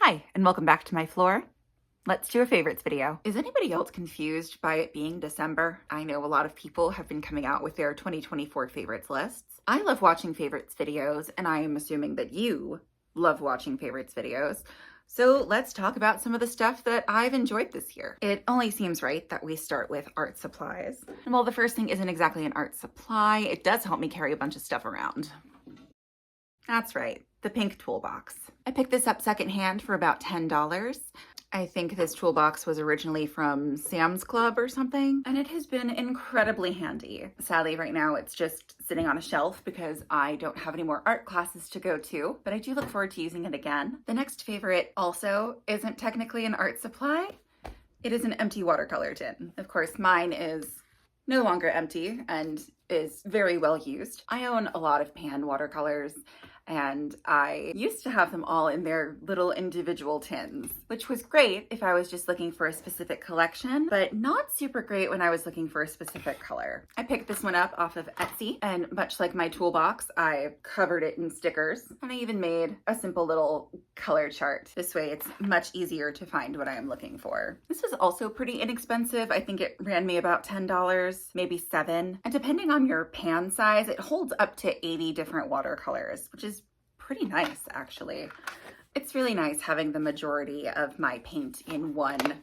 Hi, and welcome back to my floor. Let's do a favorites video. Is anybody else confused by it being December? I know a lot of people have been coming out with their 2024 favorites lists. I love watching favorites videos, and I am assuming that you love watching favorites videos. So let's talk about some of the stuff that I've enjoyed this year. It only seems right that we start with art supplies. And while the first thing isn't exactly an art supply, it does help me carry a bunch of stuff around. That's right, the pink toolbox. I picked this up secondhand for about $10. I think this toolbox was originally from Sam's Club or something, and it has been incredibly handy. Sadly, right now it's just sitting on a shelf because I don't have any more art classes to go to, but I do look forward to using it again. The next favorite also isn't technically an art supply. It is an empty watercolor tin. Of course, mine is no longer empty and is very well used. I own a lot of pan watercolors, and I used to have them all in their little individual tins, which was great if I was just looking for a specific collection, but not super great when I was looking for a specific color. I picked this one up off of Etsy, and much like my toolbox, I covered it in stickers, and I even made a simple little color chart. This way it's much easier to find what I am looking for. This was also pretty inexpensive. I think it ran me about $10, maybe $7. And depending on your pan size, it holds up to 80 different watercolors, which is pretty nice, actually. It's really nice having the majority of my paint in one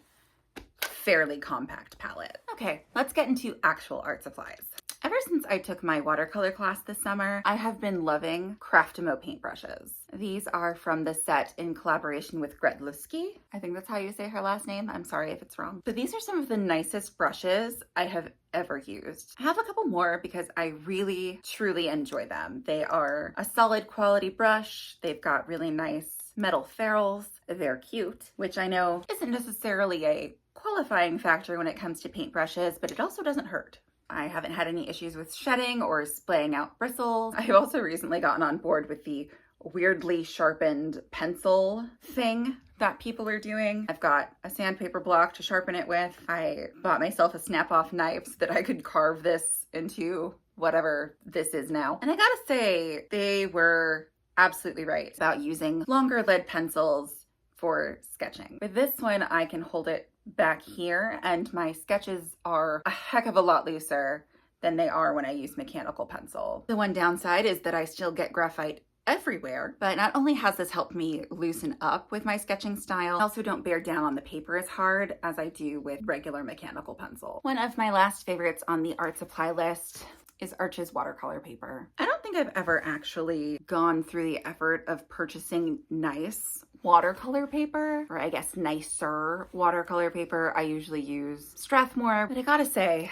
fairly compact palette. Okay, let's get into actual art supplies. Ever since I took my watercolor class this summer, I have been loving Craftimo paintbrushes. These are from the set in collaboration with Gredlewski. I think that's how you say her last name. I'm sorry if it's wrong. But these are some of the nicest brushes I have ever used. I have a couple more because I really, truly enjoy them. They are a solid quality brush. They've got really nice metal ferrules. They're cute, which I know isn't necessarily a qualifying factor when it comes to paintbrushes, but it also doesn't hurt. I haven't had any issues with shedding or splaying out bristles. I've also recently gotten on board with the weirdly sharpened pencil thing that people are doing. I've got a sandpaper block to sharpen it with. I bought myself a snap-off knife so that I could carve this into whatever this is now. And I gotta say, they were absolutely right about using longer lead pencils for sketching. With this one, I can hold it back here, and my sketches are a heck of a lot looser than they are when I use mechanical pencil. The one downside is that I still get graphite everywhere, but not only has this helped me loosen up with my sketching style, I also don't bear down on the paper as hard as I do with regular mechanical pencil. One of my last favorites on the art supply list is Arches watercolor paper. I don't think I've ever actually gone through the effort of purchasing nice watercolor paper, or I guess nicer watercolor paper. I usually use Strathmore, but I gotta say,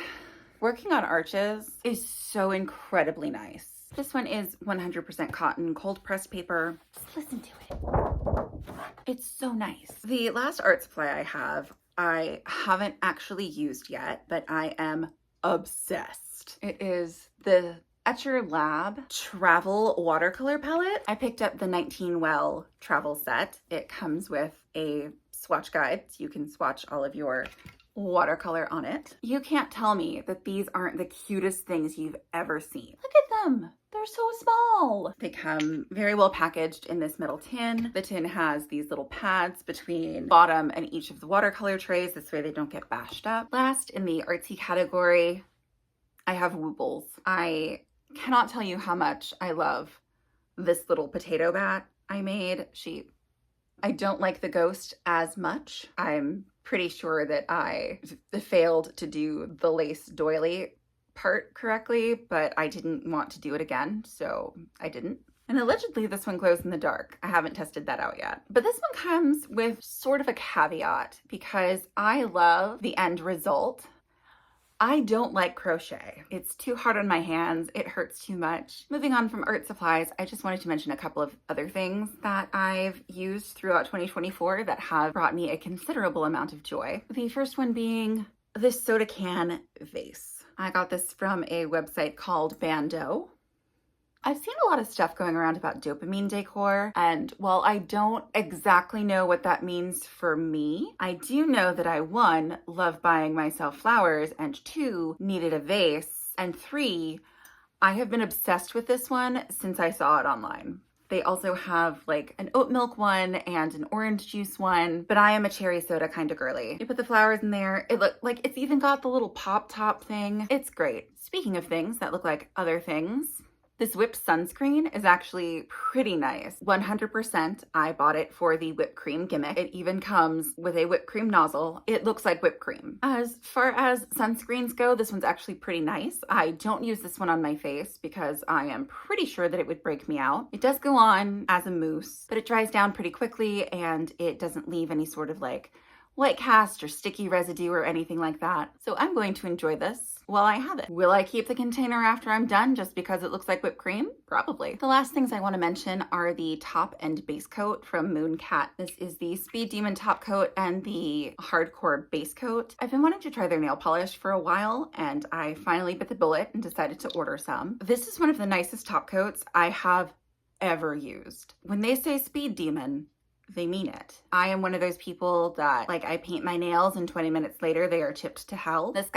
working on Arches is so incredibly nice. This one is 100% cotton cold pressed paper. Just listen to it. It's so nice. The last art supply I haven't actually used yet, but I am obsessed. It is the Etcher Lab travel watercolor palette. I picked up the 19 Well travel set. It comes with a swatch guide, so you can swatch all of your watercolor on it. You can't tell me that these aren't the cutest things you've ever seen. Look at them. They're so small. They come very well packaged in this metal tin. The tin has these little pads between bottom and each of the watercolor trays. This way they don't get bashed up. Last, in the artsy category, I have Woobles. I cannot tell you how much I love this little potato bat I made. I don't like the ghost as much. I'm pretty sure that I failed to do the lace doily part correctly, but I didn't want to do it again, so I didn't. And allegedly this one glows in the dark. I haven't tested that out yet. But this one comes with sort of a caveat because I love the end result. I don't like crochet. It's too hard on my hands. It hurts too much. Moving on from art supplies, I just wanted to mention a couple of other things that I've used throughout 2024 that have brought me a considerable amount of joy. The first one being this soda can vase. I got this from a website called Bando. I've seen a lot of stuff going around about dopamine decor, and while I don't exactly know what that means for me, I do know that I, 1, love buying myself flowers, and 2, needed a vase, and 3, I have been obsessed with this one since I saw it online. They also have like an oat milk one and an orange juice one, but I am a cherry soda kind of girly. You put the flowers in there. It look like it's even got the little pop top thing. It's great. Speaking of things that look like other things, this whipped sunscreen is actually pretty nice. 100% I bought it for the whipped cream gimmick. It even comes with a whipped cream nozzle. It looks like whipped cream. As far as sunscreens go, this one's actually pretty nice. I don't use this one on my face because I am pretty sure that it would break me out. It does go on as a mousse, but it dries down pretty quickly and it doesn't leave any sort of like white cast or sticky residue or anything like that. So I'm going to enjoy this while I have it. Will I keep the container after I'm done just because it looks like whipped cream? Probably. The last things I want to mention are the top and base coat from Mooncat. This is the Speed Demon top coat and the hardcore base coat. I've been wanting to try their nail polish for a while and I finally bit the bullet and decided to order some. This is one of the nicest top coats I have ever used. When they say Speed Demon, they mean it. I am one of those people that, like, I paint my nails and 20 minutes later they are chipped to hell. This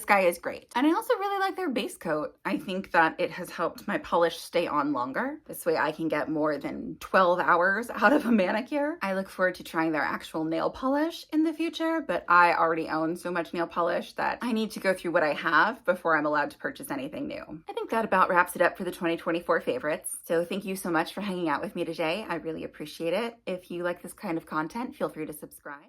guy is great. And I also really like their base coat. I think that it has helped my polish stay on longer. This way I can get more than 12 hours out of a manicure. I look forward to trying their actual nail polish in the future, but I already own so much nail polish that I need to go through what I have before I'm allowed to purchase anything new. I think that about wraps it up for the 2024 favorites. So thank you so much for hanging out with me today. I really appreciate it. If you like this kind of content, feel free to subscribe.